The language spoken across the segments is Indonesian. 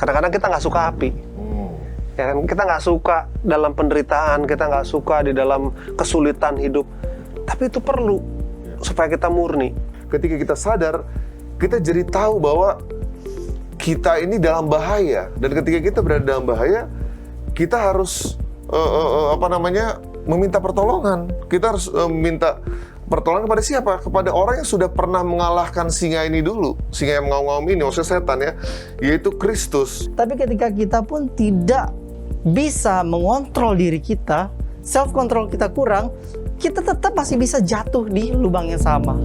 Kadang-kadang kita nggak suka api. Ya kan? Kita nggak suka dalam penderitaan, kita nggak suka di dalam kesulitan hidup. Tapi itu perlu supaya kita murni. Ketika kita sadar, kita jadi tahu bahwa kita ini dalam bahaya. Dan ketika kita berada dalam bahaya, kita harus meminta pertolongan. Kita harus minta pertolongan kepada siapa? Kepada orang yang sudah pernah mengalahkan singa ini dulu. Singa yang mengaum-ngaum ini, maksudnya setan ya, yaitu Kristus. Tapi ketika kita pun tidak bisa mengontrol diri kita, self control kita kurang, kita tetap masih bisa jatuh di lubang yang sama.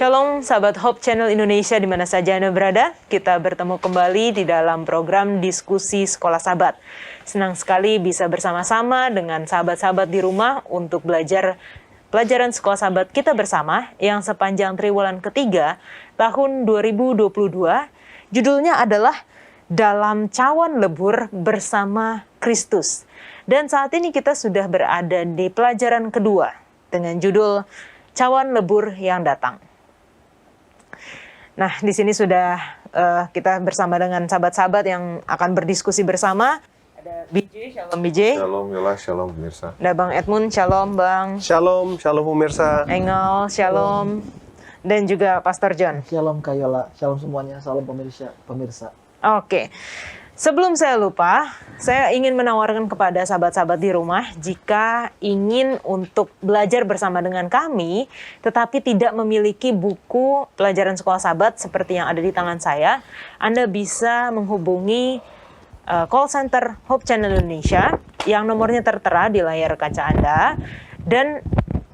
Shalom sahabat Hope Channel Indonesia di mana saja Anda berada. Kita bertemu kembali di dalam program diskusi Sekolah Sabat. Senang sekali bisa bersama-sama dengan sahabat-sahabat di rumah untuk belajar pelajaran Sekolah Sabat kita bersama yang sepanjang triwulan ketiga tahun 2022. Judulnya adalah Dalam Cawan Lebur Bersama Kristus. Dan saat ini kita sudah berada di pelajaran kedua dengan judul Cawan Lebur yang Datang. Nah, di sini sudah kita bersama dengan sahabat-sahabat yang akan berdiskusi bersama. Ada BJ, shalom BJ. Shalom Yola, shalom pemirsa. Ada Bang Edmund, shalom Bang. Shalom, shalom pemirsa. Engel, shalom. Dan juga Pastor John. Shalom Kayola, shalom semuanya, shalom pemirsa. Oke. Sebelum saya lupa, saya ingin menawarkan kepada sahabat-sahabat di rumah, jika ingin untuk belajar bersama dengan kami, tetapi tidak memiliki buku pelajaran Sekolah Sabat seperti yang ada di tangan saya, Anda bisa menghubungi call center Hope Channel Indonesia, yang nomornya tertera di layar kaca Anda, dan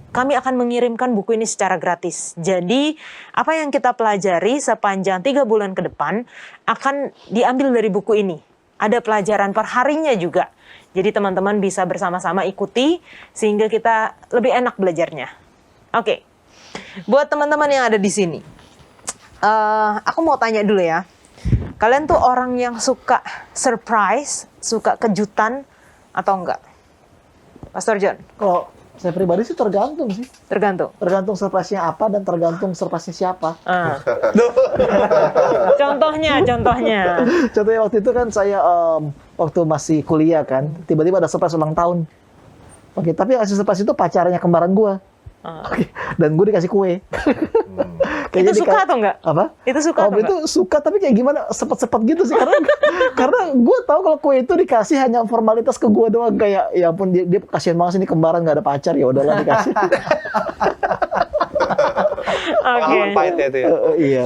kami akan mengirimkan buku ini secara gratis. Jadi, apa yang kita pelajari sepanjang 3 bulan ke depan akan diambil dari buku ini. Ada pelajaran per harinya juga. Jadi, teman-teman bisa bersama-sama ikuti sehingga kita lebih enak belajarnya. Oke. Buat teman-teman yang ada di sini, aku mau tanya dulu ya. Kalian tuh orang yang suka surprise, suka kejutan atau enggak? Pastor John? Kalau saya pribadi sih tergantung sih. Tergantung. Tergantung surprise-nya apa dan tergantung surprise-nya siapa. Contohnya. Contohnya waktu itu kan saya waktu masih kuliah kan, tiba-tiba ada surprise ulang tahun. Oke, tapi hasil surprise itu pacarnya kembaran gua. Oke, dan gue dikasih kue. Itu suka atau enggak? Apa? Itu suka atau itu enggak? suka, tapi kayak gimana, sepet-sepet gitu sih. Karena gue tahu kalau kue itu dikasih hanya formalitas ke gue doang. Kayak, ya ampun, dia kasihan banget sih, ini kembaran gak ada pacar, ya udahlah dikasih. Oke. Pahit ya itu ya. Iya.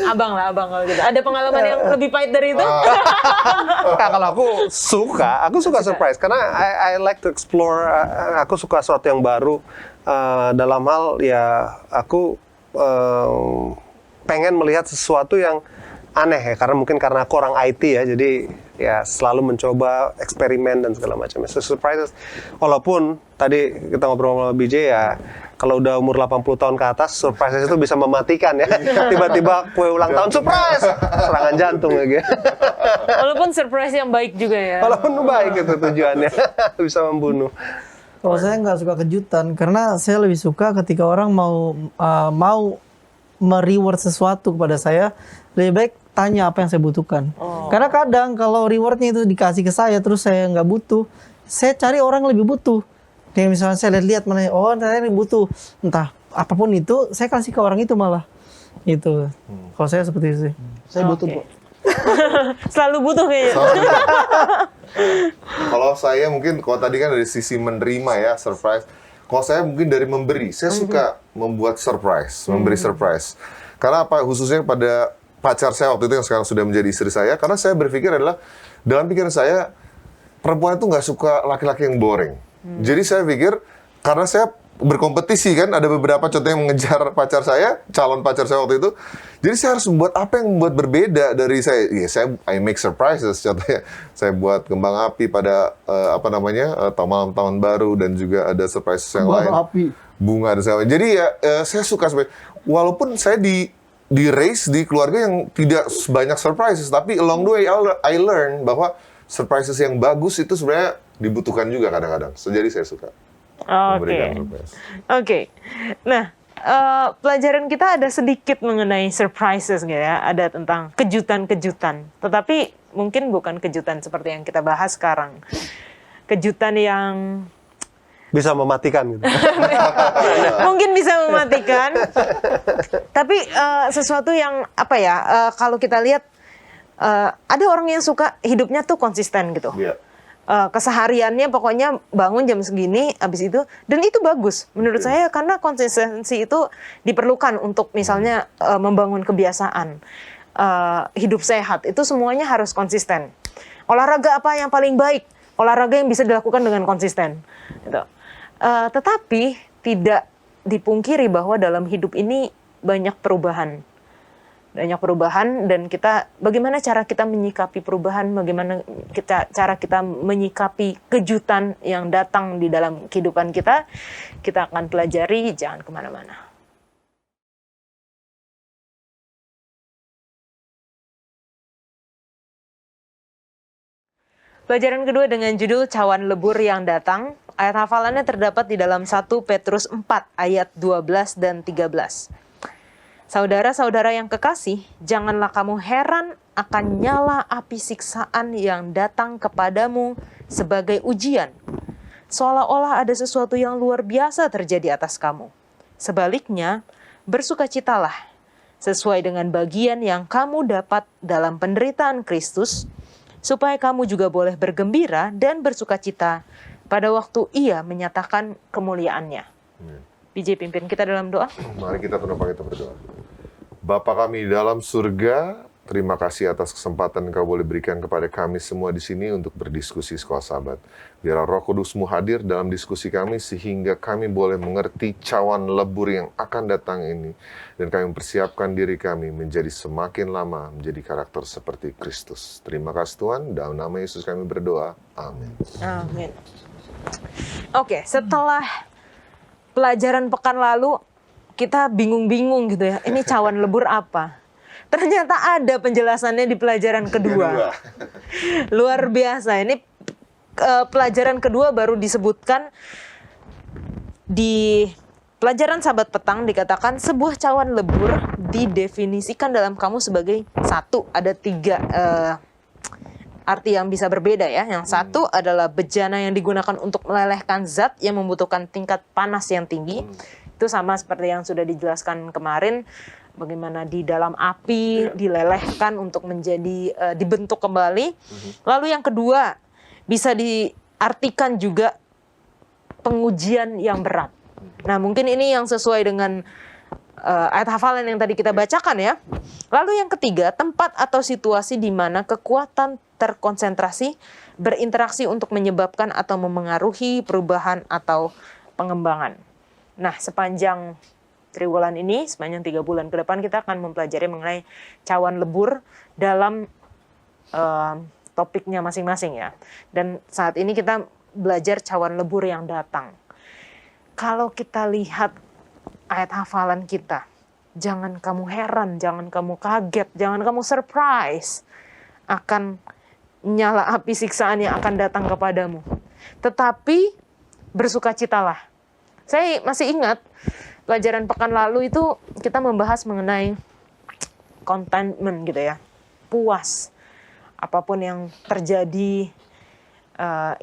Abang kalau gitu. Ada pengalaman yang lebih pahit dari itu? Nah, kalau aku suka surprise karena I like to explore. Aku suka sesuatu yang baru. Dalam hal ya aku pengen melihat sesuatu yang aneh ya, karena aku orang IT ya, jadi ya selalu mencoba eksperimen dan segala macam. So, surprises, walaupun tadi kita ngobrol sama BJ ya, kalau udah umur 80 tahun ke atas, surprises itu bisa mematikan ya. Tiba-tiba kue ulang tahun, surprise! Serangan jantung lagi. Walaupun surprise yang baik juga ya. Walaupun baik itu tujuannya, bisa membunuh. Kalau saya nggak suka kejutan, karena saya lebih suka ketika orang mau me-reward sesuatu kepada saya, lebih baik tanya apa yang saya butuhkan. Karena kadang kalau rewardnya itu dikasih ke saya, terus saya nggak butuh, saya cari orang yang lebih butuh. Kayak misalnya saya lihat mana, oh saya ini butuh, entah apapun itu, saya kasih ke orang itu malah. Itu. Kalau saya seperti itu sih. Saya butuh, Bu. Selalu butuh kayaknya. Kalau saya mungkin, kalau tadi kan dari sisi menerima ya, surprise. Kalau saya mungkin dari memberi, saya suka membuat surprise, memberi surprise. Karena apa? Khususnya pada pacar saya waktu itu yang sekarang sudah menjadi istri saya. Karena saya berpikir adalah, dalam pikiran saya, perempuan itu nggak suka laki-laki yang boring. Jadi saya pikir, karena saya berkompetisi kan, ada beberapa contoh yang mengejar pacar saya, calon pacar saya waktu itu. Jadi saya harus membuat apa yang membuat berbeda dari saya. Ya, I make surprises. Contohnya saya buat kembang api pada malam tahun baru, dan juga ada surprises yang lain. Api. Bunga dan segala macam. Jadi ya saya suka walaupun saya di raise di keluarga yang tidak banyak surprises, tapi along the way I learn bahwa surprises yang bagus itu sebenarnya dibutuhkan juga kadang-kadang. Jadi saya suka memberikan surprise. Oke. Nah, pelajaran kita ada sedikit mengenai surprises gitu ya, ada tentang kejutan-kejutan. Tetapi mungkin bukan kejutan seperti yang kita bahas sekarang. Kejutan yang Bisa mematikan gitu. mungkin bisa mematikan. Tapi sesuatu yang kalau kita lihat ada orang yang suka hidupnya tuh konsisten gitu. Iya. Kesehariannya pokoknya bangun jam segini, habis itu, dan itu bagus menurut saya, karena konsistensi itu diperlukan untuk misalnya membangun kebiasaan hidup sehat, itu semuanya harus konsisten. Olahraga apa yang paling baik? Olahraga yang bisa dilakukan dengan konsisten gitu. Tetapi tidak dipungkiri bahwa dalam hidup ini banyak perubahan, dan bagaimana cara kita menyikapi perubahan, bagaimana cara kita menyikapi kejutan yang datang di dalam kehidupan kita akan pelajari. Jangan kemana-mana. Pelajaran kedua dengan judul Cawan Lebur yang Datang. Ayat hafalannya terdapat di dalam 1 Petrus 4 ayat 12 dan 13. Saudara-saudara yang kekasih, janganlah kamu heran akan nyala api siksaan yang datang kepadamu sebagai ujian, seolah-olah ada sesuatu yang luar biasa terjadi atas kamu. Sebaliknya, bersukacitalah sesuai dengan bagian yang kamu dapat dalam penderitaan Kristus, supaya kamu juga boleh bergembira dan bersukacita pada waktu Ia menyatakan kemuliaannya. PJ, pimpin kita dalam doa. Mari kita tundukkan, kita berdoa. Bapa kami di dalam surga, terima kasih atas kesempatan Kau boleh berikan kepada kami semua di sini untuk berdiskusi Sekolah Sahabat. Biar Roh Kudus-Mu hadir dalam diskusi kami sehingga kami boleh mengerti cawan lebur yang akan datang ini, dan kami mempersiapkan diri kami menjadi semakin lama menjadi karakter seperti Kristus. Terima kasih Tuhan, dalam nama Yesus kami berdoa. Amin. Amin. Oke, setelah pelajaran pekan lalu, kita bingung-bingung gitu ya. Ini cawan lebur apa? Ternyata ada penjelasannya di pelajaran kedua. Luar biasa. Ini pelajaran kedua baru disebutkan di pelajaran Sahabat Petang, dikatakan sebuah cawan lebur didefinisikan dalam kamus sebagai satu. Ada 3 arti yang bisa berbeda ya. Yang satu adalah bejana yang digunakan untuk melelehkan zat yang membutuhkan tingkat panas yang tinggi. Itu sama seperti yang sudah dijelaskan kemarin, bagaimana di dalam api dilelehkan untuk menjadi dibentuk kembali. Lalu yang kedua, bisa diartikan juga pengujian yang berat. Nah, mungkin ini yang sesuai dengan ayat hafalan yang tadi kita bacakan ya. Lalu yang ketiga, tempat atau situasi di mana kekuatan terkonsentrasi berinteraksi untuk menyebabkan atau memengaruhi perubahan atau pengembangan. Nah, sepanjang triwulan ini, sepanjang 3 bulan ke depan, kita akan mempelajari mengenai cawan lebur dalam topiknya masing-masing ya. Dan saat ini kita belajar cawan lebur yang datang. Kalau kita lihat ayat hafalan kita, jangan kamu heran, jangan kamu kaget, jangan kamu surprise akan nyala api siksaan yang akan datang kepadamu. Tetapi bersukacitalah. Saya masih ingat pelajaran pekan lalu itu kita membahas mengenai contentment gitu ya. Puas. Apapun yang terjadi,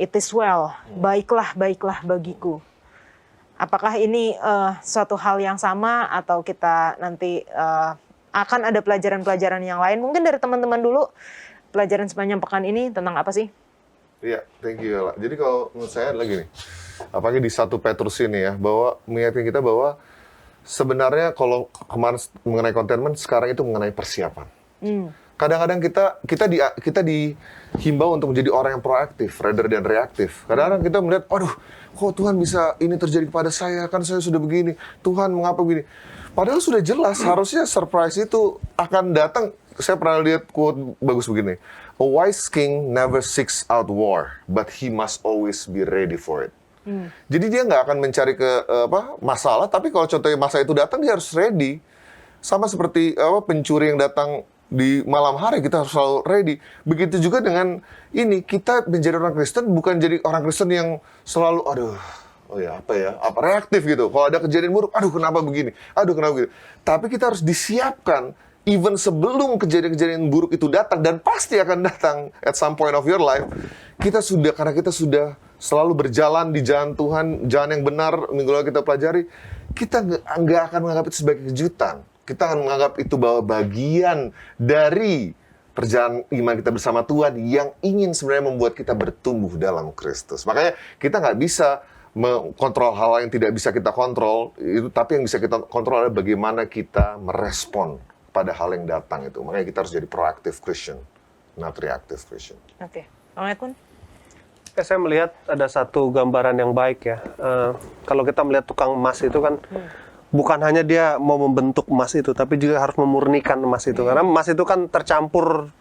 it is well. Baiklah bagiku. Apakah ini suatu hal yang sama atau kita nanti akan ada pelajaran-pelajaran yang lain? Mungkin dari teman-teman dulu, pelajaran sepanjang pekan ini tentang apa sih? Iya, thank you Ella. Jadi kalau menurut saya lagi nih, apalagi di 1 Petrus ini ya, bahwa mengingatkan kita bahwa sebenarnya kalau kemarin mengenai contentment, sekarang itu mengenai persiapan. Kadang-kadang kita dihimbau untuk menjadi orang yang proaktif rather than reaktif. Kadang-kadang kita melihat, aduh, kok Tuhan bisa ini terjadi kepada saya, kan saya sudah begini, Tuhan mengapa begini. Padahal sudah jelas, harusnya surprise itu akan datang. Saya pernah lihat quote bagus begini, a wise king never seeks out war, but he must always be ready for it. Jadi dia nggak akan mencari masalah, tapi kalau contohnya masa itu datang, dia harus ready. Sama seperti pencuri yang datang di malam hari, kita harus selalu ready. Begitu juga dengan ini, kita menjadi orang Kristen bukan jadi orang Kristen yang selalu reaktif gitu. Kalau ada kejadian buruk, aduh kenapa begini, aduh kenapa begini. Tapi kita harus disiapkan even sebelum kejadian-kejadian buruk itu datang, dan pasti akan datang at some point of your life. Karena kita sudah selalu berjalan di jalan Tuhan, jalan yang benar, minggu lalu kita pelajari, kita nggak akan menganggap itu sebagai kejutan. Kita akan menganggap itu bahwa bagian dari perjalanan iman kita bersama Tuhan yang ingin sebenarnya membuat kita bertumbuh dalam Kristus. Makanya kita nggak bisa mengkontrol hal yang tidak bisa kita kontrol, tapi yang bisa kita kontrol adalah bagaimana kita merespon pada hal yang datang itu. Makanya kita harus jadi proactive Christian, not reactive Christian. Oke. Bang Edmund? Saya melihat ada satu gambaran yang baik ya. Kalau kita melihat tukang emas itu kan, bukan hanya dia mau membentuk emas itu, tapi juga harus memurnikan emas itu. Karena emas itu kan tercampur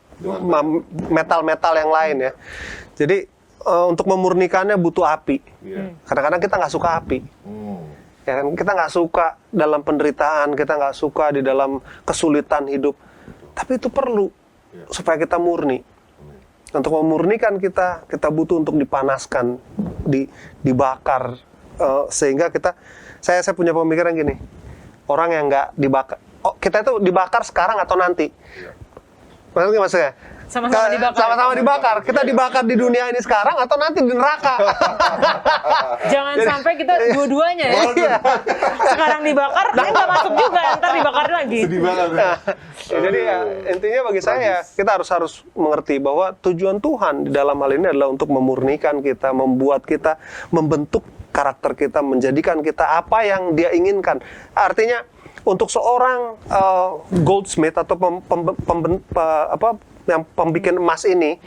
metal-metal yang lain ya. Jadi untuk memurnikannya butuh api. Kadang-kadang kita nggak suka api. Ya kan? Kita nggak suka dalam penderitaan, kita nggak suka di dalam kesulitan hidup. Tapi itu perlu supaya kita murni. Untuk memurnikan kita butuh untuk dipanaskan, dibakar, sehingga saya punya pemikiran gini, orang yang nggak dibakar, kita itu dibakar sekarang atau nanti? Maksudnya? Sama-sama dibakar. Sama-sama dibakar. Kita dibakar di dunia ini sekarang atau nanti di neraka? Jangan sampai kita dua-duanya ya. Iya. Sekarang dibakar, nggak masuk juga, ntar dibakar lagi. Sedih banget. Jadi ya, intinya bagi saya kita harus mengerti bahwa tujuan Tuhan di dalam hal ini adalah untuk memurnikan kita, membuat kita, membentuk karakter kita, menjadikan kita apa yang Dia inginkan. Artinya untuk seorang goldsmith atau yang pembikin emas ini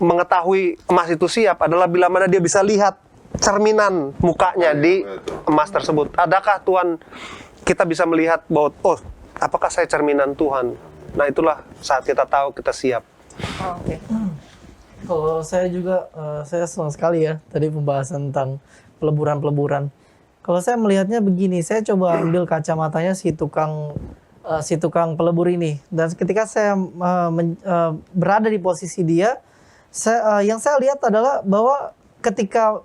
mengetahui emas itu siap adalah bila mana dia bisa lihat cerminan mukanya di emas tersebut. Adakah Tuhan, kita bisa melihat bahwa apakah saya cerminan Tuhan? Nah itulah saat kita tahu kita siap. Oke. Kalau saya juga, saya senang sekali ya tadi pembahasan tentang peleburan-peleburan. Kalau saya melihatnya begini, saya coba ambil kacamatanya si tukang pelebur ini, dan ketika saya berada di posisi dia, yang saya lihat adalah bahwa ketika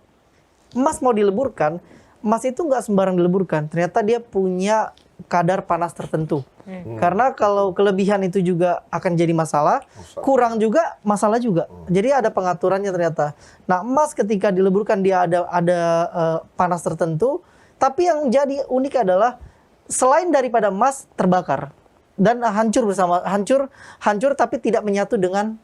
emas mau dileburkan, emas itu nggak sembarang dileburkan. Ternyata dia punya kadar panas tertentu. Karena kalau kelebihan itu juga akan jadi masalah, kurang juga masalah juga. Jadi ada pengaturannya ternyata. Nah, emas ketika dileburkan dia ada panas tertentu, tapi yang jadi unik adalah selain daripada emas terbakar dan hancur tapi tidak menyatu dengan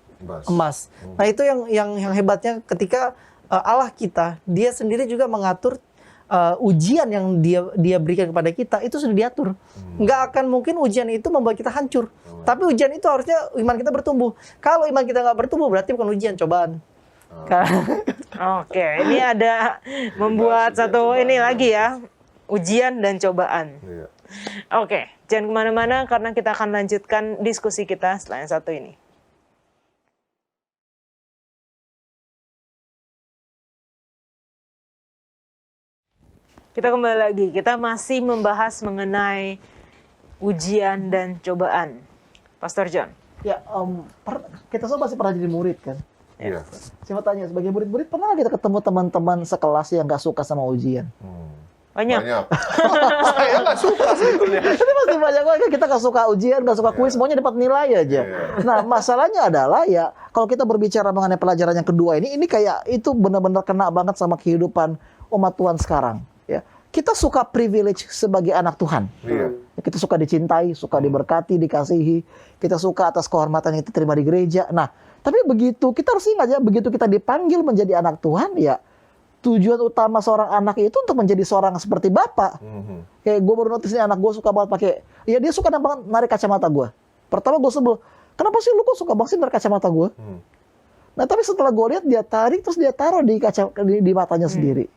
emas. Nah, itu yang hebatnya ketika Allah kita, Dia sendiri juga mengatur ujian yang dia berikan kepada kita itu sudah diatur. Nggak akan mungkin ujian itu membuat kita hancur. Tapi ujian itu harusnya iman kita bertumbuh. Kalau iman kita nggak bertumbuh berarti bukan ujian, cobaan. Oke, ini ada membuat satu ini lagi ya, ujian dan cobaan. Oke, jangan kemana-mana karena kita akan lanjutkan diskusi kita setelah yang satu ini. Kita kembali lagi, kita masih membahas mengenai ujian dan cobaan. Pastor John. Ya, kita semua pasti pernah jadi murid kan? Iya. Saya mau tanya, sebagai murid-murid, pernah kita ketemu teman-teman sekelas yang nggak suka sama ujian? Banyak. Saya nggak suka sebetulnya. Ini pasti banyak banget, kita nggak suka ujian, nggak suka kuis, semuanya dapat nilai aja. Nah, masalahnya adalah ya, kalau kita berbicara mengenai pelajaran yang kedua ini kayak itu benar-benar kena banget sama kehidupan umat Tuhan sekarang. Ya, kita suka privilege sebagai anak Tuhan. Kita suka dicintai, suka diberkati, dikasihi. Kita suka atas kehormatan yang kita terima di gereja. Nah, tapi begitu, kita harus ingat ya, begitu kita dipanggil menjadi anak Tuhan, ya tujuan utama seorang anak itu untuk menjadi seorang seperti bapak. Kayak gue baru notice nih, anak gue suka banget pakai, ya dia suka banget narik kacamata gue. Pertama gue sebel, kenapa sih lu kok suka banget sih dari kacamata gue? Nah tapi setelah gue lihat dia tarik terus dia taruh di di matanya sendiri.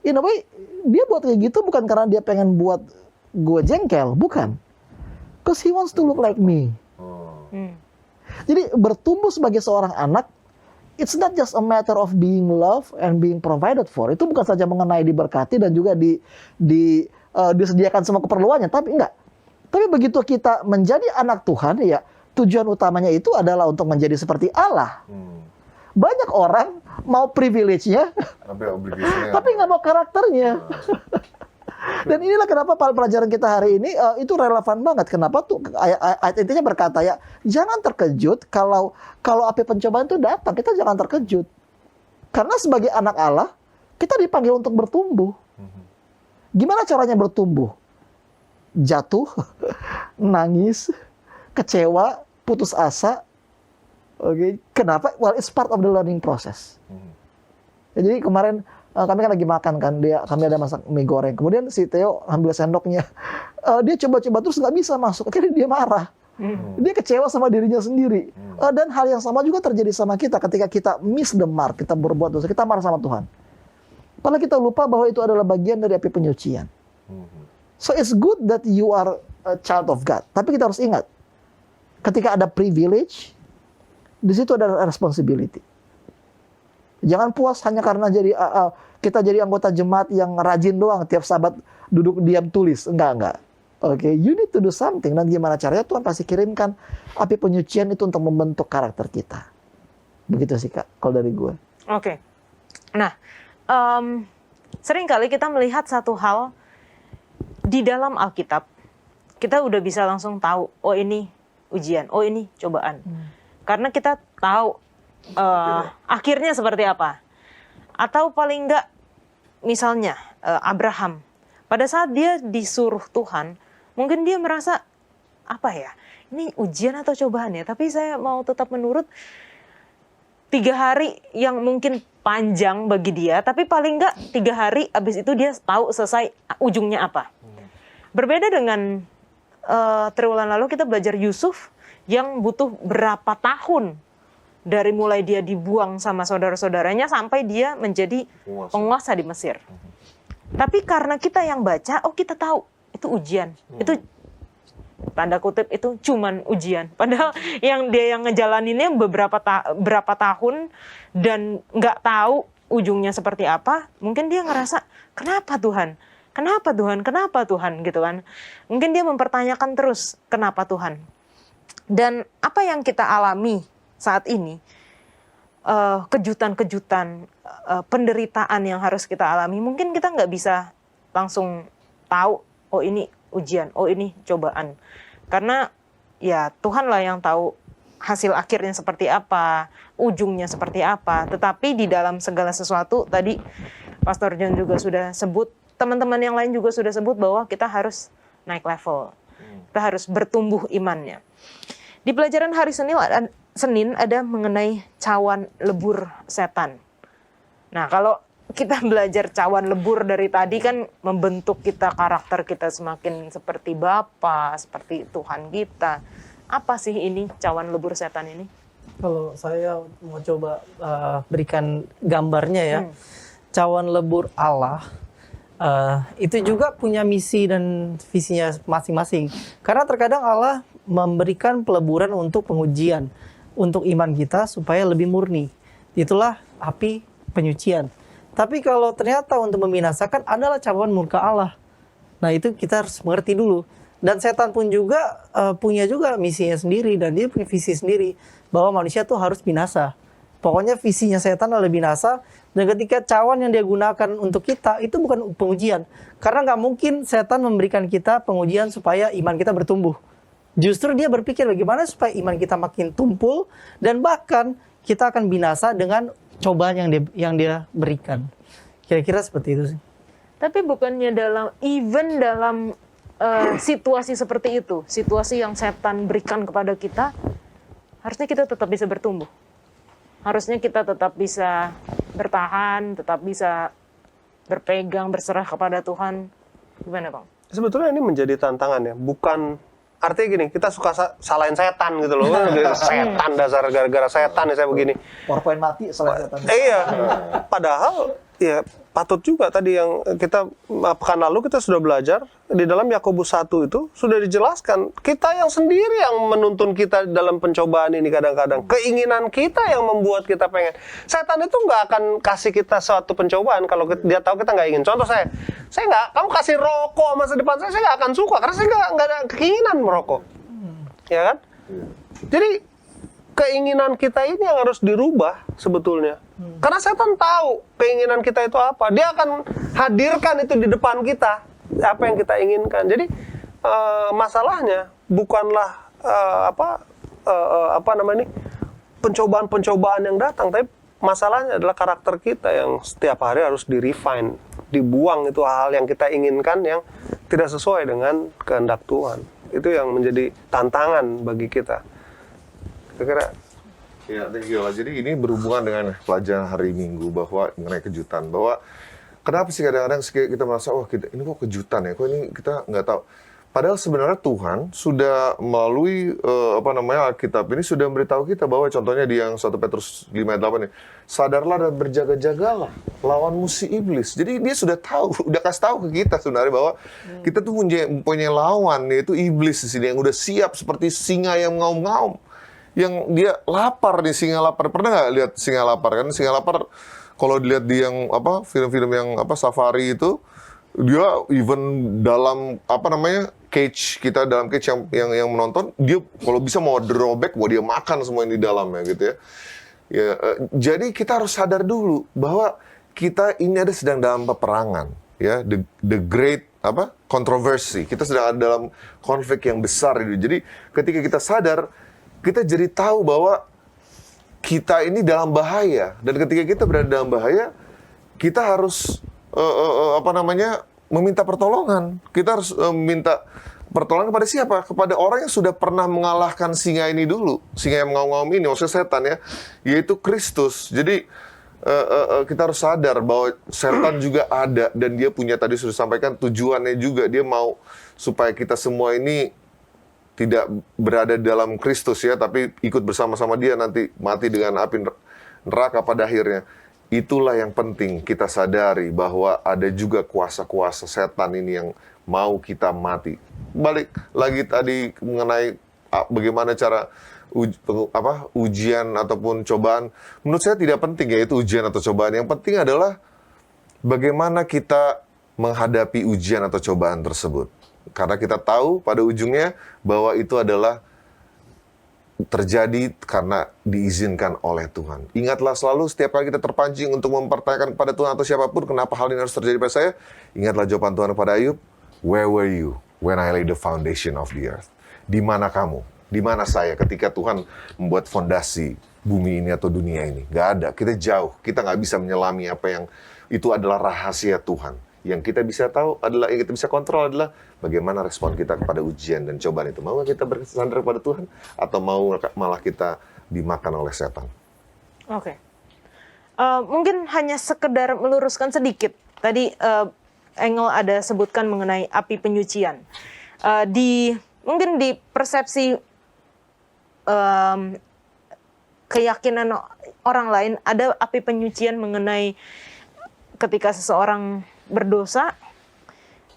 In a way dia buat kayak gitu bukan karena dia pengen buat gue jengkel, bukan. Cause he wants to look like me. Jadi bertumbuh sebagai seorang anak, it's not just a matter of being loved and being provided for. Itu bukan saja mengenai diberkati dan juga disediakan semua keperluannya, tapi enggak. Tapi begitu kita menjadi anak Tuhan, ya tujuan utamanya itu adalah untuk menjadi seperti Allah. Banyak orang mau privilege-nya, tapi nggak mau karakternya. Dan inilah kenapa pelajaran kita hari ini itu relevan banget. Kenapa tuh ayat intinya berkata ya, jangan terkejut kalau api pencobaan itu datang. Kita jangan terkejut. Karena sebagai anak Allah, kita dipanggil untuk bertumbuh. Gimana caranya bertumbuh? Jatuh, nangis, kecewa, putus asa. Oke, kenapa? Well, it's part of the learning process. Ya, jadi kemarin kami kan lagi makan kan, kami ada masak mie goreng. Kemudian si Theo ambil sendoknya, dia coba-coba terus nggak bisa masuk. Akhirnya dia marah, dia kecewa sama dirinya sendiri. Dan hal yang sama juga terjadi sama kita ketika kita miss the mark, kita berbuat dosa, kita marah sama Tuhan. Padahal kita lupa bahwa itu adalah bagian dari api penyucian. So it's good that you are a child of God. Tapi kita harus ingat, ketika ada privilege, di situ ada responsibility. Jangan puas hanya karena kita jadi anggota jemaat yang rajin doang, tiap Sabat duduk diam tulis. Enggak. Oke, you need to do something. Dan gimana caranya Tuhan pasti kirimkan api penyucian itu untuk membentuk karakter kita. Begitu sih Kak, kalau dari gue. Oke. Nah, seringkali kita melihat satu hal di dalam Alkitab, kita udah bisa langsung tahu, oh ini ujian, oh ini cobaan. Karena kita tahu akhirnya seperti apa. Atau paling enggak, misalnya Abraham, pada saat dia disuruh Tuhan, mungkin dia merasa, apa ya, ini ujian atau cobaan ya, tapi saya mau tetap menurut. 3 hari yang mungkin panjang bagi dia, tapi paling enggak 3 hari, abis itu dia tahu selesai ujungnya apa. Berbeda dengan triwulan lalu kita belajar Yusuf, yang butuh berapa tahun dari mulai dia dibuang sama saudara-saudaranya sampai dia menjadi penguasa di Mesir. Tapi karena kita yang baca, oh kita tahu itu ujian. Itu tanda kutip itu cuman ujian. Padahal yang dia yang ngejalaninnya berapa tahun dan nggak tahu ujungnya seperti apa. Mungkin dia ngerasa, kenapa Tuhan? Kenapa Tuhan? Kenapa Tuhan? Gitu kan. Mungkin dia mempertanyakan terus, kenapa Tuhan? Dan apa yang kita alami saat ini, kejutan-kejutan, penderitaan yang harus kita alami, mungkin kita nggak bisa langsung tahu, oh ini ujian, oh ini cobaan. Karena ya Tuhanlah yang tahu hasil akhirnya seperti apa, ujungnya seperti apa. Tetapi di dalam segala sesuatu, tadi Pastor John juga sudah sebut, teman-teman yang lain juga sudah sebut bahwa kita harus naik level. Kita harus bertumbuh imannya. Di pelajaran hari Senin ada mengenai cawan lebur setan. Nah, kalau kita belajar cawan lebur dari tadi kan membentuk kita, karakter kita semakin seperti Bapa, seperti Tuhan kita. Apa sih ini cawan lebur setan ini? Kalau saya mau coba berikan gambarnya ya, cawan lebur Allah itu juga punya misi dan visinya masing-masing. Karena terkadang Allah memberikan peleburan untuk pengujian, untuk iman kita supaya lebih murni. Itulah api penyucian. Tapi kalau ternyata untuk membinasakan adalah cawan murka Allah. Nah itu kita harus mengerti dulu. Dan setan pun juga punya juga misinya sendiri dan dia punya visi sendiri bahwa manusia tuh harus binasa. Pokoknya visinya setan adalah binasa. Dan ketika cawan yang dia gunakan untuk kita itu bukan pengujian. Karena nggak mungkin setan memberikan kita pengujian supaya iman kita bertumbuh. Justru dia berpikir bagaimana supaya iman kita makin tumpul dan bahkan kita akan binasa dengan cobaan yang dia berikan. Kira-kira seperti itu sih. Tapi bukannya dalam situasi seperti itu, situasi yang setan berikan kepada kita, harusnya kita tetap bisa bertumbuh. Harusnya kita tetap bisa bertahan, tetap bisa berpegang, berserah kepada Tuhan. Gimana Bang? Sebetulnya ini menjadi tantangan ya, bukan artinya gini, kita suka salahin setan gitu loh. Setan dasar, gara-gara setan ya saya begini. PowerPoint mati selain setan. Iya, padahal ya patut juga tadi yang kita pekan lalu kita sudah belajar di dalam Yakobus 1 itu sudah dijelaskan kita yang sendiri yang menuntun kita dalam pencobaan ini kadang-kadang keinginan kita yang membuat kita pengen. Setan itu nggak akan kasih kita suatu pencobaan kalau dia tahu kita nggak ingin. Contoh saya nggak, kamu kasih rokok masa depan saya nggak akan suka karena saya nggak ada keinginan merokok, ya kan? Jadi keinginan kita ini yang harus dirubah sebetulnya. Karena setan tahu keinginan kita itu apa. Dia akan hadirkan itu di depan kita, apa yang kita inginkan. Jadi masalahnya bukanlah pencobaan-pencobaan yang datang, tapi masalahnya adalah karakter kita yang setiap hari harus di-refine, dibuang itu hal yang kita inginkan yang tidak sesuai dengan kehendak Tuhan. Itu yang menjadi tantangan bagi kita. Kira-kira. Ya, thank you. Jadi ini berhubungan dengan pelajaran hari Minggu bahwa mengenai kejutan. Bahwa kenapa sih kadang-kadang kita merasa, oh ini kok kejutan ya, kok ini kita nggak tahu. Padahal sebenarnya Tuhan sudah melalui Alkitab ini sudah memberitahu kita bahwa contohnya di yang 1 Petrus 5 ayat 8 ini, sadarlah dan berjaga-jagalah lawan musuh iblis. Jadi dia sudah tahu, udah kasih tahu ke kita sebenarnya bahwa kita tuh punya lawan, yaitu iblis di sini yang udah siap seperti singa yang mengaum-ngaum. Yang dia lapar nih, singa lapar. Pernah nggak lihat singa lapar? Kan singa lapar kalau dilihat di yang film-film yang safari itu, dia even dalam cage, kita dalam cage yang menonton, dia kalau bisa mau drawback, mau dia makan semua yang di dalamnya gitu ya. Jadi kita harus sadar dulu bahwa kita ini ada sedang dalam peperangan, ya, the great kontroversi. Kita sedang ada dalam konflik yang besar ini. Jadi ketika kita sadar, kita jadi tahu bahwa kita ini dalam bahaya, dan ketika kita berada dalam bahaya, kita harus meminta pertolongan. Kita harus minta pertolongan kepada siapa? Kepada orang yang sudah pernah mengalahkan singa ini dulu, singa yang mengaum-ngaum ini, maksudnya setan ya, yaitu Kristus. Jadi kita harus sadar bahwa setan juga ada, dan dia punya, tadi sudah sampaikan, tujuannya juga. Dia mau supaya kita semua ini tidak berada dalam Kristus ya, tapi ikut bersama-sama dia nanti mati dengan api neraka pada akhirnya. Itulah yang penting kita sadari bahwa ada juga kuasa-kuasa setan ini yang mau kita mati. Balik lagi tadi mengenai bagaimana cara ujian ataupun cobaan. Menurut saya tidak penting ya itu ujian atau cobaan. Yang penting adalah bagaimana kita menghadapi ujian atau cobaan tersebut. Karena kita tahu pada ujungnya bahwa itu adalah terjadi karena diizinkan oleh Tuhan. Ingatlah selalu setiap kali kita terpancing untuk mempertanyakan kepada Tuhan atau siapapun kenapa hal ini harus terjadi pada saya, ingatlah jawaban Tuhan kepada Ayub, where were you when I laid the foundation of the earth? Di mana kamu? Di mana saya ketika Tuhan membuat fondasi bumi ini atau dunia ini? Gak ada, kita jauh, kita nggak bisa menyelami apa yang itu adalah rahasia Tuhan. Yang kita bisa tahu adalah, yang kita bisa kontrol adalah bagaimana respon kita kepada ujian dan cobaan itu. Mau kita bersandar kepada Tuhan atau mau malah kita dimakan oleh setan? Oke. Mungkin hanya sekedar meluruskan sedikit. Tadi Engel ada sebutkan mengenai api penyucian. Mungkin di persepsi keyakinan orang lain ada api penyucian mengenai ketika seseorang berdosa,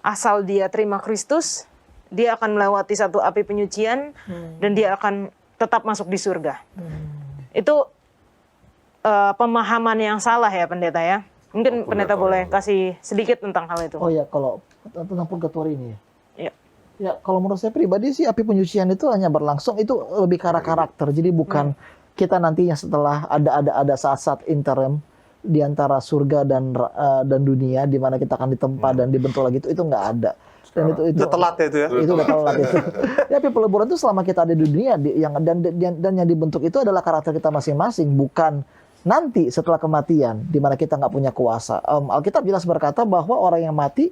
asal dia terima Kristus, dia akan melewati satu api penyucian dan dia akan tetap masuk di surga. Itu pemahaman yang salah ya pendeta ya. Mungkin pendeta boleh kasih sedikit tentang hal itu. Oh ya, kalau tentang purgatori ini ya. Iya. Ya, kalau menurut saya pribadi sih api penyucian itu hanya berlangsung, itu lebih ke arah karakter. Jadi bukan kita nantinya setelah ada saat-saat interim di antara surga dan dunia di mana kita akan ditempa dan dibentuk lagi, itu nggak ada. Dan itu udah telat ya itu ya. Itu udah telat itu. Ya, tapi peleburan itu selama kita ada di dunia dan yang dibentuk itu adalah karakter kita masing-masing, bukan nanti setelah kematian di mana kita nggak punya kuasa. Alkitab jelas berkata bahwa orang yang mati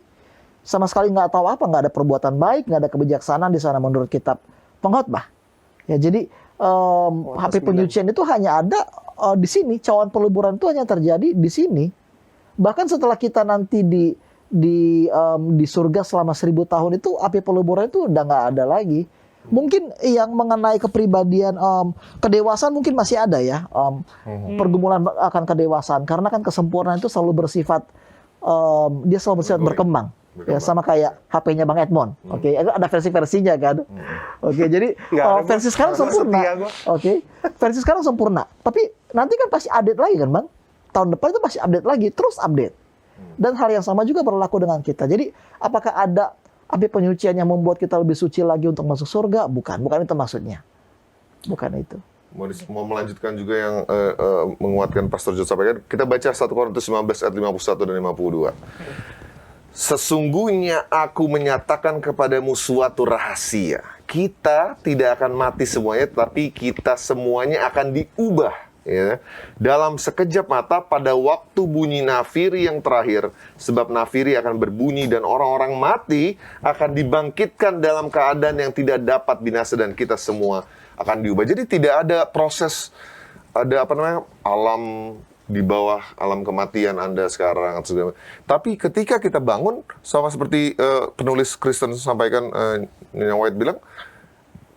sama sekali nggak tahu apa, nggak ada perbuatan baik, nggak ada kebijaksanaan di sana menurut kitab Pengkhotbah. Ya, jadi api penyucian itu hanya ada di sini, cawan peleburan itu hanya terjadi di sini. Bahkan setelah kita nanti di surga selama 1000 tahun itu api peleburan itu udah nggak ada lagi. Mungkin yang mengenai kepribadian kedewasaan mungkin masih ada ya, pergumulan akan kedewasaan, karena kan kesempurnaan itu selalu bersifat dia selalu bersifat berkembang. Ya, sama kayak HP-nya Bang Edmond. Oke, itu ada versi-versinya kan. Oke, jadi versi sekarang sempurna. Oke, versi sekarang sempurna. Tapi nanti kan pasti update lagi kan, Bang? Tahun depan itu pasti update lagi, terus update. Dan hal yang sama juga berlaku dengan kita. Jadi, apakah ada api penyucian yang membuat kita lebih suci lagi untuk masuk surga? Bukan itu maksudnya. Bukan itu. Mau melanjutkan juga yang menguatkan Pastor John sampaikan, kita baca 1 Korintus 15 ayat 51 dan 52. Sesungguhnya aku menyatakan kepadamu suatu rahasia. Kita tidak akan mati semuanya, tapi kita semuanya akan diubah. Ya, dalam sekejap mata pada waktu bunyi nafiri yang terakhir. Sebab nafiri akan berbunyi dan orang-orang mati akan dibangkitkan dalam keadaan yang tidak dapat binasa dan kita semua akan diubah. Jadi tidak ada proses, ada alam di bawah alam kematian Anda sekarang. Tapi ketika kita bangun, sama seperti penulis Kristen sampaikan, Nina White bilang,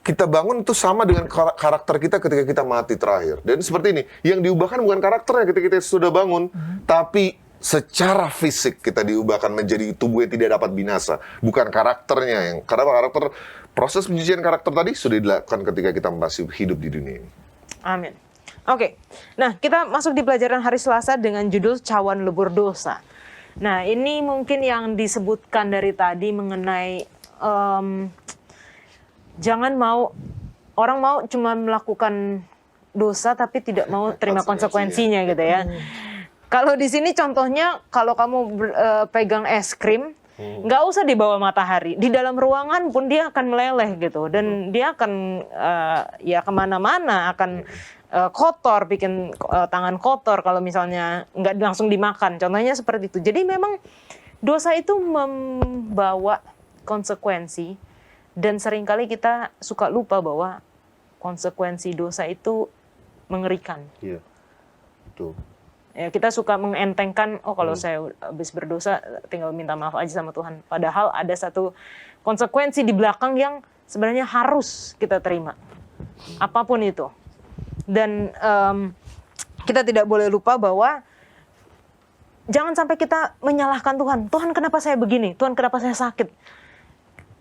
kita bangun itu sama dengan karakter kita ketika kita mati terakhir. Dan seperti ini, yang diubahkan bukan karakternya ketika kita sudah bangun, tapi secara fisik kita diubahkan menjadi tubuh yang tidak dapat binasa. Bukan karakternya, karena karakter, proses pencucian karakter tadi sudah dilakukan ketika kita masih hidup di dunia ini. Amin. Oke, nah kita masuk di pelajaran hari Selasa dengan judul Cawan Lebur Dosa. Nah ini mungkin yang disebutkan dari tadi mengenai jangan orang mau cuma melakukan dosa tapi tidak mau terima konsekuensinya gitu ya. Kalau di sini contohnya kalau kamu pegang es krim, nggak usah di bawah matahari, di dalam ruangan pun dia akan meleleh gitu, dan dia akan ya kemana-mana akan kotor, bikin tangan kotor kalau misalnya nggak langsung dimakan. Contohnya seperti itu. Jadi memang dosa itu membawa konsekuensi, dan seringkali kita suka lupa bahwa konsekuensi dosa itu mengerikan. Iya, betul. Ya, kita suka mengentengkan, kalau saya habis berdosa tinggal minta maaf aja sama Tuhan. Padahal ada satu konsekuensi di belakang yang sebenarnya harus kita terima. Apapun itu. Dan kita tidak boleh lupa bahwa jangan sampai kita menyalahkan Tuhan. Tuhan kenapa saya begini? Tuhan kenapa saya sakit?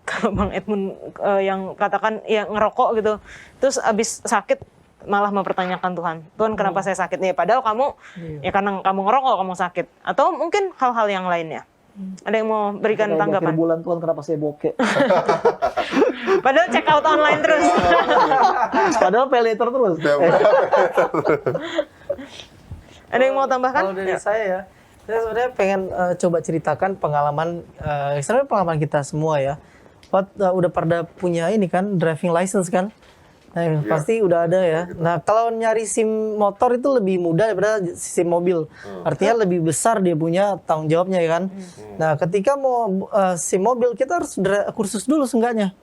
Kalau Bang Edmund yang katakan ya ngerokok gitu, terus habis sakit malah mempertanyakan Tuhan. Tuhan kenapa saya sakit? Ya padahal kamu ya karena kamu ngerokok kamu sakit. Atau mungkin hal-hal yang lainnya. Ada yang mau berikan tanggapan? Bulan Tuhan kenapa saya bokeh? Padahal check out online terus. Padahal pay later terus. Ada yang mau tambahkan? Kalau dari saya sebenarnya pengen coba ceritakan pengalaman sebenarnya pengalaman kita semua ya. Udah pada punya ini kan driving license kan? Nah, pasti udah ada ya. Nah, kalau nyari SIM motor itu lebih mudah daripada SIM mobil. Artinya lebih besar dia punya tanggung jawabnya ya kan. Nah, ketika mau SIM mobil kita harus kursus dulu seenggaknya.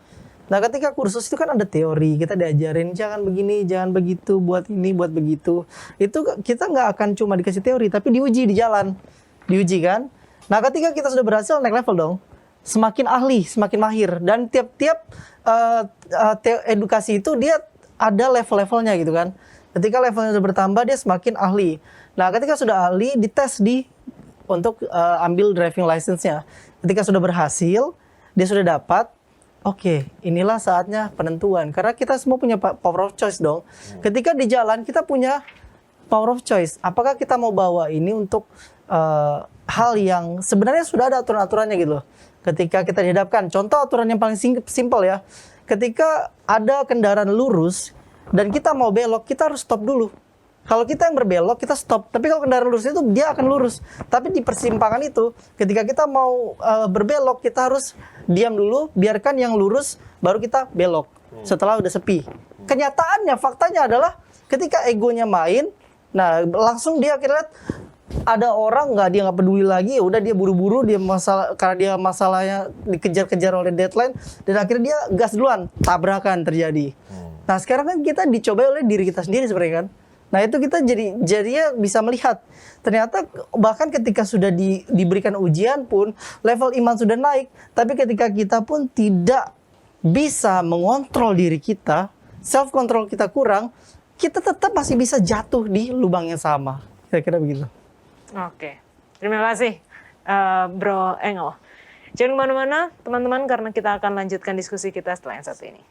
Nah, ketika kursus itu kan ada teori, kita diajarin jangan begini, jangan begitu, buat ini, buat begitu. Itu kita nggak akan cuma dikasih teori, tapi diuji di jalan. Diuji kan. Nah, ketika kita sudah berhasil naik level dong. Semakin ahli, semakin mahir, dan tiap-tiap edukasi itu dia ada level-levelnya gitu kan. Ketika levelnya sudah bertambah dia semakin ahli. Nah, ketika sudah ahli dites untuk ambil driving license-nya. Ketika sudah berhasil, dia sudah dapat. Oke, inilah saatnya penentuan. Karena kita semua punya power of choice dong. Ketika di jalan kita punya power of choice. Apakah kita mau bawa ini untuk hal yang sebenarnya sudah ada aturan-aturannya gitu loh. Ketika kita dihadapkan, contoh aturan yang paling simpel ya. Ketika ada kendaraan lurus dan kita mau belok, kita harus stop dulu. Kalau kita yang berbelok, kita stop. Tapi kalau kendaraan lurus itu dia akan lurus. Tapi di persimpangan itu, ketika kita mau berbelok, kita harus diam dulu, biarkan yang lurus, baru kita belok. Setelah udah sepi. Kenyataannya, faktanya adalah ketika egonya main, nah langsung dia akhirnya ada orang dia nggak peduli lagi, ya udah dia buru-buru, karena dia masalahnya dikejar-kejar oleh deadline, dan akhirnya dia gas duluan, tabrakan terjadi. Nah sekarang kan kita dicoba oleh diri kita sendiri sebenarnya kan. Nah itu kita jadinya bisa melihat ternyata bahkan ketika sudah diberikan ujian pun level iman sudah naik, tapi ketika kita pun tidak bisa mengontrol diri kita, self control kita kurang, kita tetap masih bisa jatuh di lubang yang sama. Kira-kira begitu. Oke, terima kasih Bro Engel. Jangan kemana-mana teman-teman, karena kita akan lanjutkan diskusi kita setelah yang satu ini.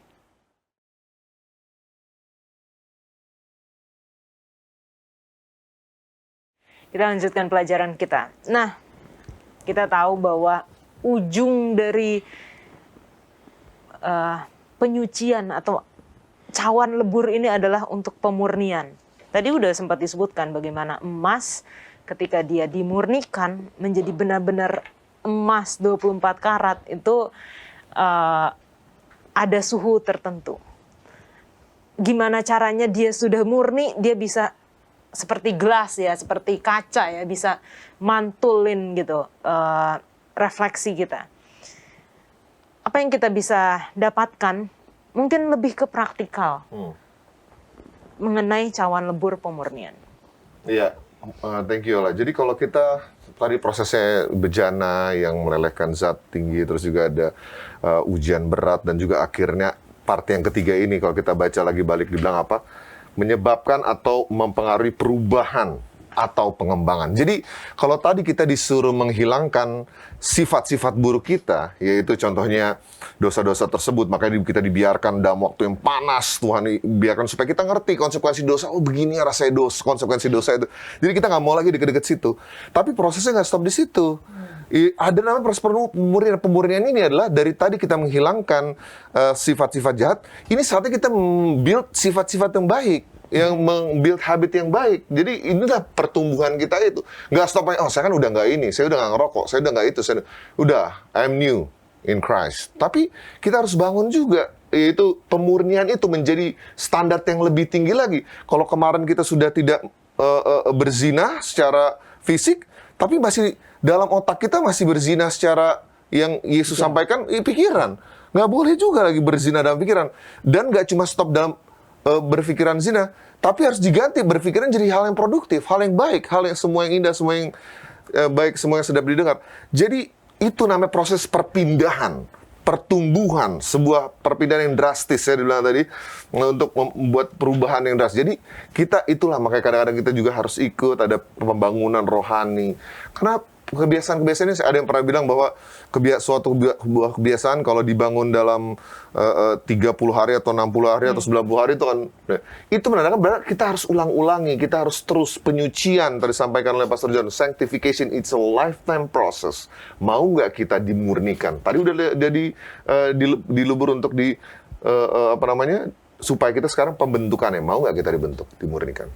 Kita lanjutkan pelajaran kita. Nah, kita tahu bahwa ujung dari penyucian atau cawan lebur ini adalah untuk pemurnian. Tadi udah sempat disebutkan bagaimana emas ketika dia dimurnikan menjadi benar-benar emas 24 karat itu ada suhu tertentu. Gimana caranya dia sudah murni, dia bisa seperti gelas ya, seperti kaca ya, bisa mantulin gitu refleksi kita. Apa yang kita bisa dapatkan mungkin lebih ke praktikal mengenai cawan lebur pemurnian. Iya, thank you Ola. Jadi kalau kita tadi prosesnya bejana yang melelehkan zat tinggi, terus juga ada ujian berat, dan juga akhirnya part yang ketiga ini kalau kita baca lagi balik dibilang apa? Menyebabkan atau mempengaruhi perubahan atau pengembangan. Jadi kalau tadi kita disuruh menghilangkan sifat-sifat buruk kita, yaitu contohnya dosa-dosa tersebut, makanya kita dibiarkan dalam waktu yang panas, Tuhan biarkan supaya kita ngerti konsekuensi dosa. Oh begini rasanya dosa, konsekuensi dosa itu. Jadi kita nggak mau lagi deket-deket situ. Tapi prosesnya nggak stop di situ. Ada namanya proses pemurnian. Pemurnian ini adalah dari tadi kita menghilangkan sifat-sifat jahat. Ini saatnya kita membuild sifat-sifat yang baik, yang membuild habit yang baik. Jadi inilah pertumbuhan kita itu. Nggak stop aja, oh saya kan udah nggak ini, saya udah nggak ngerokok, saya udah nggak itu, udah, I'm new in Christ. Tapi kita harus bangun juga, yaitu pemurnian itu menjadi standar yang lebih tinggi lagi. Kalau kemarin kita sudah tidak berzina secara fisik, tapi masih dalam otak kita masih berzina secara yang Yesus sampaikan, pikiran. Nggak boleh juga lagi berzina dalam pikiran. Dan nggak cuma stop dalam berpikiran zina, tapi harus diganti berpikiran jadi hal yang produktif, hal yang baik, hal yang semua yang indah, semua yang baik, semua yang sedap didengar. Jadi itu namanya proses perpindahan, pertumbuhan, sebuah perpindahan yang drastis, saya bilang tadi, untuk membuat perubahan yang drastis. Jadi kita itulah, makanya kadang-kadang kita juga harus ikut, ada pembangunan rohani. Karena kebiasaan-kebiasaan ini, ada yang pernah bilang bahwa suatu kebiasaan kalau dibangun dalam 30 hari atau 60 hari atau 90 hari itu kan, itu menandakan berarti kita harus ulang-ulangi, kita harus terus penyucian, tadi disampaikan oleh Pastor John, sanctification it's a lifetime process. Mau nggak kita dimurnikan? Tadi udah jadi dilebur untuk supaya kita sekarang pembentukannya, mau nggak kita dibentuk, dimurnikan?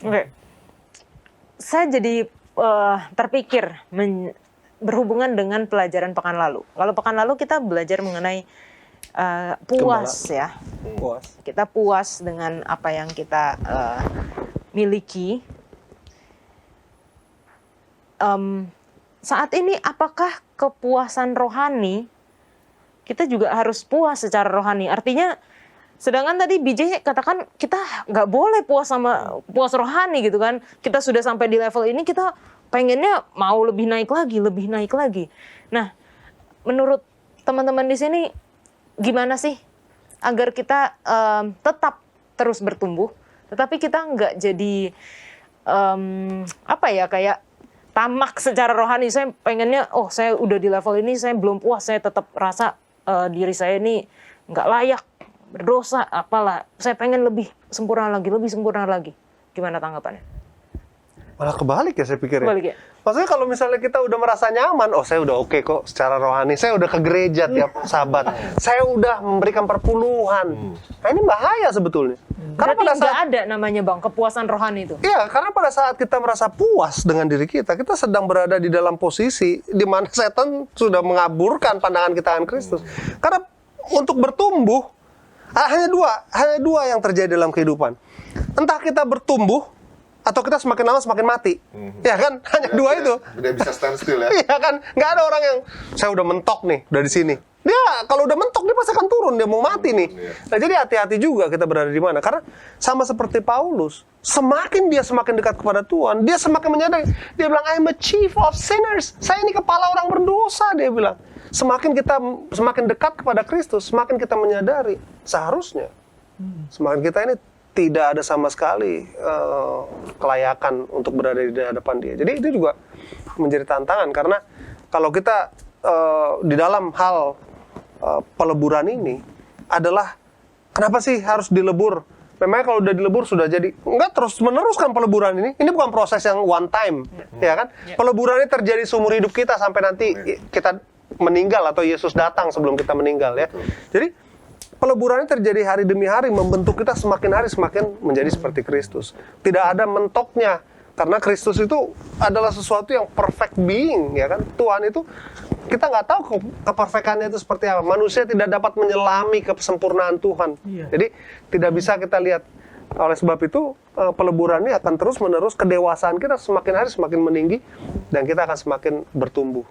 Oke. Saya jadi terpikir berhubungan dengan pelajaran pekan lalu. Kalau pekan lalu kita belajar mengenai puas ya. Puas. Kita puas dengan apa yang kita miliki. Saat ini apakah kepuasan rohani kita juga harus puas secara rohani? Artinya, sedangkan tadi BJ katakan kita nggak boleh puas rohani gitu kan. Kita sudah sampai di level ini, kita pengennya mau lebih naik lagi. Nah, menurut teman-teman di sini gimana sih agar kita tetap terus bertumbuh, tetapi kita nggak jadi kayak tamak secara rohani. Saya pengennya, saya udah di level ini, saya belum puas, saya tetap rasa diri saya ini nggak layak, berdosa, apalah. Saya pengen lebih sempurna lagi. Gimana tanggapannya? Malah kebalik ya saya pikir ya. Kebalik ya? Maksudnya kalau misalnya kita udah merasa nyaman, saya udah oke kok secara rohani, saya udah ke gereja tiap Sabat, saya udah memberikan perpuluhan. Nah ini bahaya sebetulnya. Karena Berarti pada nggak saat ada namanya Bang, kepuasan rohani itu? Iya, karena pada saat kita merasa puas dengan diri kita sedang berada di dalam posisi di mana setan sudah mengaburkan pandangan kita akan Kristus. Karena untuk bertumbuh, hanya dua yang terjadi dalam kehidupan. Entah kita bertumbuh, atau kita semakin lama semakin mati. Ya kan? Hanya dua itu. Udah bisa stand still ya. Iya kan? Nggak ada orang yang, saya udah mentok nih dari sini. Dia kalau udah mentok, dia pasti akan turun, dia mau mati nih. Nah jadi hati-hati juga kita berada di mana. Karena sama seperti Paulus, semakin dia semakin dekat kepada Tuhan, dia semakin menyadari. Dia bilang, I'm a chief of sinners. Saya ini kepala orang berdosa, dia bilang. semakin dekat kepada Kristus, semakin kita menyadari seharusnya semakin kita ini tidak ada sama sekali kelayakan untuk berada di hadapan Dia. Jadi itu juga menjadi tantangan karena kalau kita di dalam hal peleburan ini adalah kenapa sih harus dilebur? Memangnya kalau udah dilebur sudah jadi enggak terus meneruskan peleburan ini. Ini bukan proses yang one time, ya kan? Peleburan ini terjadi seumur hidup kita sampai nanti kita meninggal atau Yesus datang sebelum kita meninggal ya. Jadi peleburan ini terjadi hari demi hari, membentuk kita semakin hari semakin menjadi seperti Kristus. Tidak ada mentoknya. Karena Kristus itu adalah sesuatu yang perfect being, ya kan? Tuhan itu, kita nggak tahu keperfekannya itu seperti apa. Manusia tidak dapat menyelami kesempurnaan Tuhan. Jadi, tidak bisa kita lihat. Oleh sebab itu, peleburan ini akan terus-menerus, kedewasaan kita semakin hari semakin meninggi, dan kita akan semakin bertumbuh.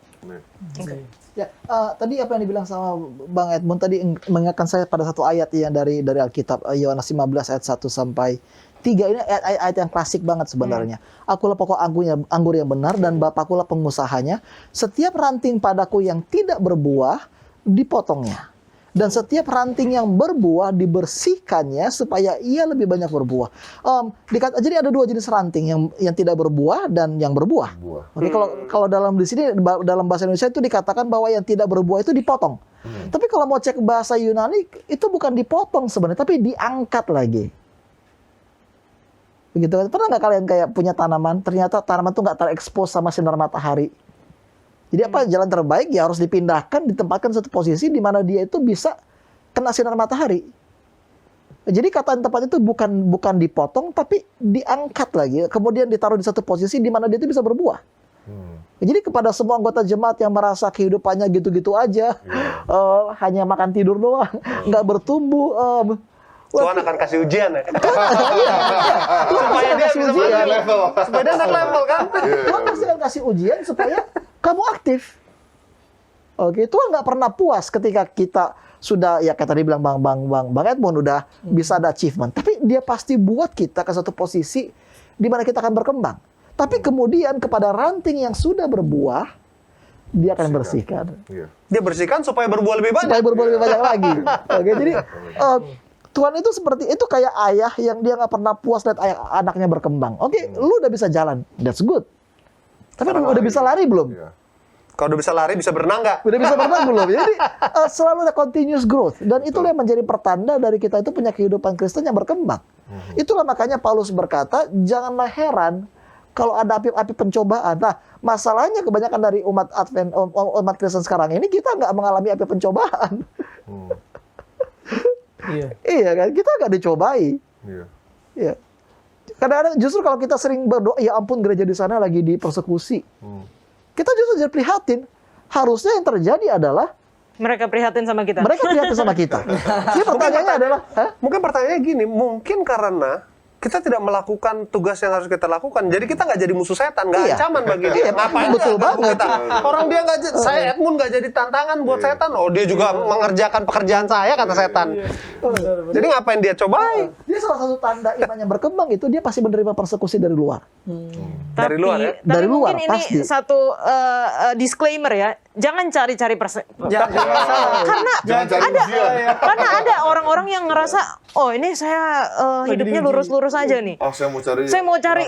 Ya, tadi apa yang dibilang sama Bang Edmund tadi mengingatkan saya pada satu ayat yang dari Alkitab, Yohanes 15 ayat 1 sampai 3 ini ayat yang klasik banget sebenarnya. Akulah pokok anggur yang benar dan Bapakkulah pengusahanya. Setiap ranting padaku yang tidak berbuah dipotongnya. Dan setiap ranting yang berbuah dibersihkannya supaya ia lebih banyak berbuah. Jadi ada dua jenis ranting yang tidak berbuah dan yang berbuah. Oke, kalau dalam di sini dalam bahasa Indonesia itu dikatakan bahwa yang tidak berbuah itu dipotong. Tapi kalau mau cek bahasa Yunani itu bukan dipotong sebenarnya, tapi diangkat lagi. Begitu. Pernah nggak kalian kayak punya tanaman, ternyata tanaman tuh nggak terekspos sama sinar matahari. Jadi apa jalan terbaik ya harus dipindahkan, ditempatkan satu posisi di mana dia itu bisa kena sinar matahari. Jadi kata tempat itu bukan dipotong tapi diangkat lagi, kemudian ditaruh di satu posisi di mana dia itu bisa berbuah. Jadi kepada semua anggota jemaat yang merasa kehidupannya gitu-gitu aja, hanya makan tidur doang, nggak bertumbuh. Tuhan akan kasih ujian ya. Supaya dia bisa maju. Supaya dia naik level kan. Tuhan pasti akan kasih ujian supaya kamu aktif. Oke, Tuhan nggak pernah puas ketika kita sudah ya kayak tadi bilang Bang Edmund udah bisa ada achievement. Tapi dia pasti buat kita ke satu posisi di mana kita akan berkembang. Tapi kemudian kepada ranting yang sudah berbuah, dia akan bersihkan. Dia bersihkan supaya berbuah lebih banyak. Supaya berbuah lebih banyak lagi. Oke, jadi Tuhan itu seperti itu kayak ayah yang dia nggak pernah puas lihat anaknya berkembang. Oke, lu udah bisa jalan, that's good. Tapi udah bisa lari belum? Kalau udah bisa lari, bisa berenang nggak? Udah bisa berenang belum? Jadi selalu ada continuous growth dan itulah yang menjadi pertanda dari kita itu punya kehidupan Kristen yang berkembang. Itulah makanya Paulus berkata, janganlah heran kalau ada api pencobaan. Nah, masalahnya kebanyakan dari umat Kristen sekarang ini kita nggak mengalami api pencobaan. Iya kan, kita nggak dicobai. Iya. Kadang-kadang justru kalau kita sering berdoa, ya ampun gereja di sana lagi dipersekusi. Kita justru jadi prihatin. Harusnya yang terjadi adalah Mereka prihatin sama kita. mereka prihatin sama kita. Jadi pertanyaannya adalah, Mungkin pertanyaannya gini, mungkin karena kita tidak melakukan tugas yang harus kita lakukan, jadi kita nggak jadi musuh setan, nggak Iya. ancaman bagi dia. Iya, Ngapain betul dia banget. kita? Orang dia nggak, saya Edmund nggak jadi tantangan buat setan. Oh, dia juga mengerjakan pekerjaan saya, kata setan. Jadi ngapain dia cobain? dia salah satu tanda imannya berkembang itu dia pasti menerima persekusi dari luar. Dari luar ya? Tapi Dari luar, mungkin ini pasti. satu disclaimer ya, jangan cari-cari karena ada orang-orang yang ngerasa, oh ini saya hidupnya lurus-lurus aja nih. Saya mau cari,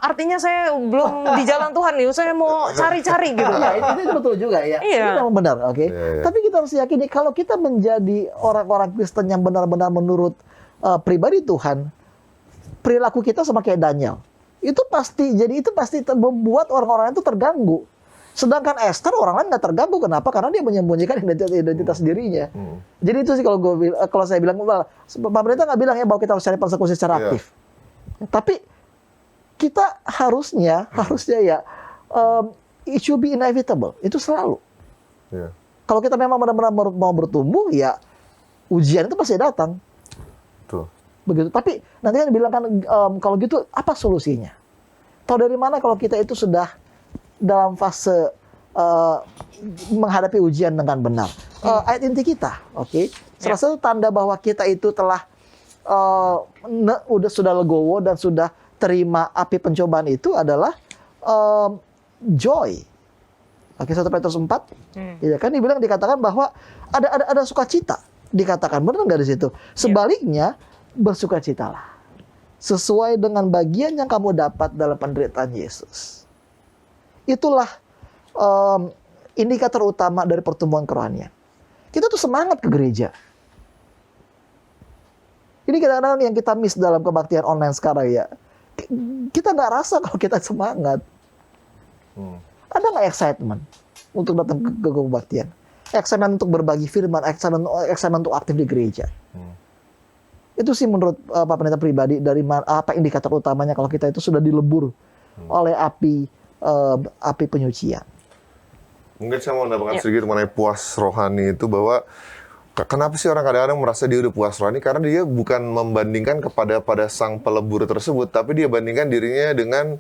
artinya saya belum di jalan Tuhan nih, saya mau cari-cari gitu. Ya, itu betul juga ya. Iya. Itu memang benar, oke. Tapi kita harus yakini kalau kita menjadi orang-orang Kristen yang benar-benar menurut pribadi Tuhan, perilaku kita sama kayak Daniel. Itu pasti membuat orang-orang itu terganggu. Sedangkan Esther orang lain nggak terganggu, kenapa? Karena dia menyembunyikan identitas dirinya. Jadi itu sih kalau saya bilang, pemerintah nggak bilang ya bahwa kita harus cari persekusi secara aktif. Tapi kita harusnya ya it should be inevitable. Itu selalu. Kalau kita memang benar-benar mau bertumbuh, ya ujian itu pasti datang. Begitu. Tapi nanti kan bilang kan kalau gitu apa solusinya? Tahu dari mana kalau kita itu sudah dalam fase menghadapi ujian dengan benar? Ayat inti kita, oke? Salah satu tanda bahwa kita itu telah sudah legowo dan sudah terima api pencobaan itu adalah joy. Oke, 1 Petrus 4. Iya kan dikatakan bahwa ada sukacita. Dikatakan benar nggak di situ? Sebaliknya bersukacitalah sesuai dengan bagian yang kamu dapat dalam penderitaan Yesus. Itulah indikator utama dari pertumbuhan kerohanian. Kita tuh semangat ke gereja. Ini kadang-kadang yang kita miss dalam kebaktian online sekarang ya. Kita nggak rasa kalau kita semangat. Ada nggak excitement untuk datang ke kebaktian? Excitement untuk berbagi firman, excitement untuk aktif di gereja. Itu sih menurut Pak Pendeta pribadi dari apa indikator utamanya kalau kita itu sudah dilebur oleh api penyucian. Mungkin saya mau nambahkan sedikit mengenai puas rohani itu, bahwa kenapa sih orang kadang-kadang merasa dia udah puas rohani? Karena dia bukan membandingkan pada sang pelebur tersebut, tapi dia bandingkan dirinya dengan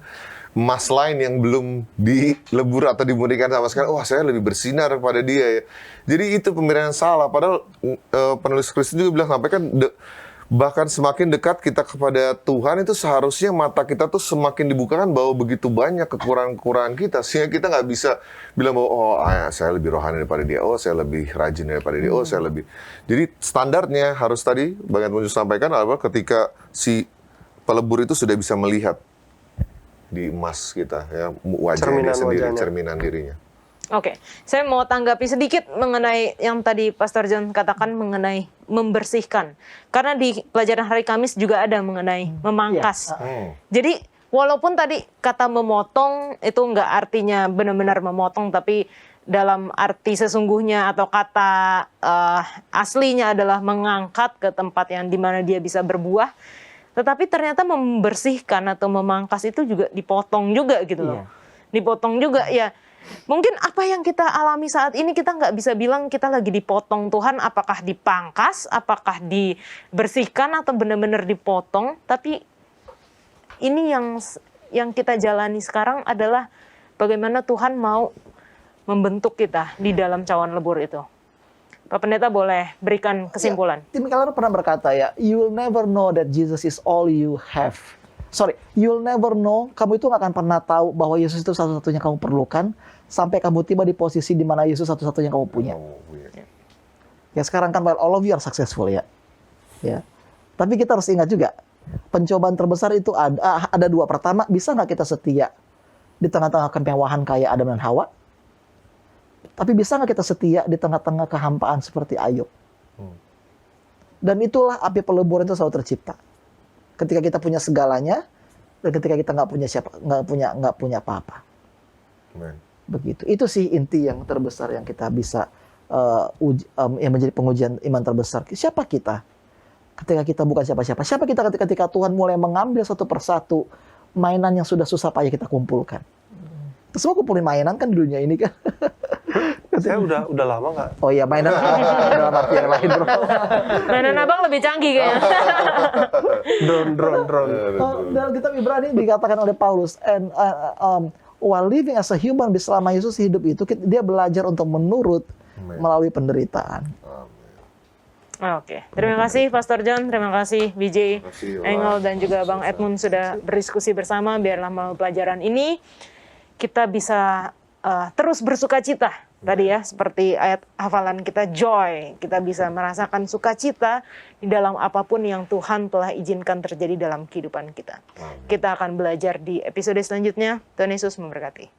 emas lain yang belum dilebur atau dimurnikan sama sekali. Wah, saya lebih bersinar pada dia ya. Jadi itu pemikiran yang salah. Padahal penulis Kristen juga bilang, sampai kan bahkan semakin dekat kita kepada Tuhan, itu seharusnya mata kita tuh semakin dibukakan bahwa begitu banyak kekurangan-kekurangan kita, sehingga kita nggak bisa bilang bahwa saya lebih rohani daripada dia, saya lebih rajin daripada dia, saya lebih. Jadi standarnya harus tadi bagian Tunjuk sampaikan adalah ketika si pelebur itu sudah bisa melihat di emas kita ya, wajahnya sendiri, cerminan dirinya. Oke, saya mau tanggapi sedikit mengenai yang tadi Pastor John katakan mengenai membersihkan. Karena di pelajaran hari Kamis juga ada mengenai memangkas. Jadi walaupun tadi kata memotong itu nggak artinya benar-benar memotong, tapi dalam arti sesungguhnya atau kata aslinya adalah mengangkat ke tempat yang dimana dia bisa berbuah. Tetapi ternyata membersihkan atau memangkas itu juga dipotong juga gitu loh. Dipotong juga ya. Mungkin apa yang kita alami saat ini kita nggak bisa bilang kita lagi dipotong Tuhan, apakah dipangkas, apakah dibersihkan atau benar-benar dipotong. Tapi ini yang kita jalani sekarang adalah bagaimana Tuhan mau membentuk kita di dalam cawan lebur itu. Pak Pendeta boleh berikan kesimpulan. Tim Keller pernah berkata ya, you'll never know that Jesus is all you have. You'll never know, kamu itu nggak akan pernah tahu bahwa Yesus itu satu-satunya kamu perlukan sampai kamu tiba di posisi di mana Yesus satu-satunya kamu punya. Ya sekarang kan while all of you are successful ya. Tapi kita harus ingat juga, pencobaan terbesar itu ada dua. Pertama, bisa nggak kita setia di tengah-tengah kemewahan kayak Adam dan Hawa? Tapi bisa nggak kita setia di tengah-tengah kehampaan seperti Ayub? Dan itulah api peleburan itu selalu tercipta. Ketika kita punya segalanya, dan ketika kita nggak punya apa-apa. Begitu. Itu sih inti yang terbesar yang kita bisa yang menjadi pengujian iman terbesar. Siapa kita? Ketika kita bukan siapa-siapa. Siapa kita ketika Tuhan mulai mengambil satu persatu mainan yang sudah susah payah kita kumpulkan. Terus semua kumpulin mainan kan di dunia ini kan. Saya udah lama nggak. Oh iya, mainan dalam arti yang lain bro. Mainan abang lebih canggih kayaknya. Drone. Dalam kitab Ibrani dikatakan oleh Paulus, while living as a human, selama Yesus hidup itu dia belajar untuk menurut melalui penderitaan. Oke, terima kasih Pastor John, terima kasih BJ, Engel dan juga Bang Edmund sudah berdiskusi bersama. Biarlah melalui pelajaran ini kita bisa terus bersukacita. Tadi ya, seperti ayat hafalan kita, joy. Kita bisa merasakan sukacita di dalam apapun yang Tuhan telah izinkan terjadi dalam kehidupan kita. Kita akan belajar di episode selanjutnya. Tuhan Yesus memberkati.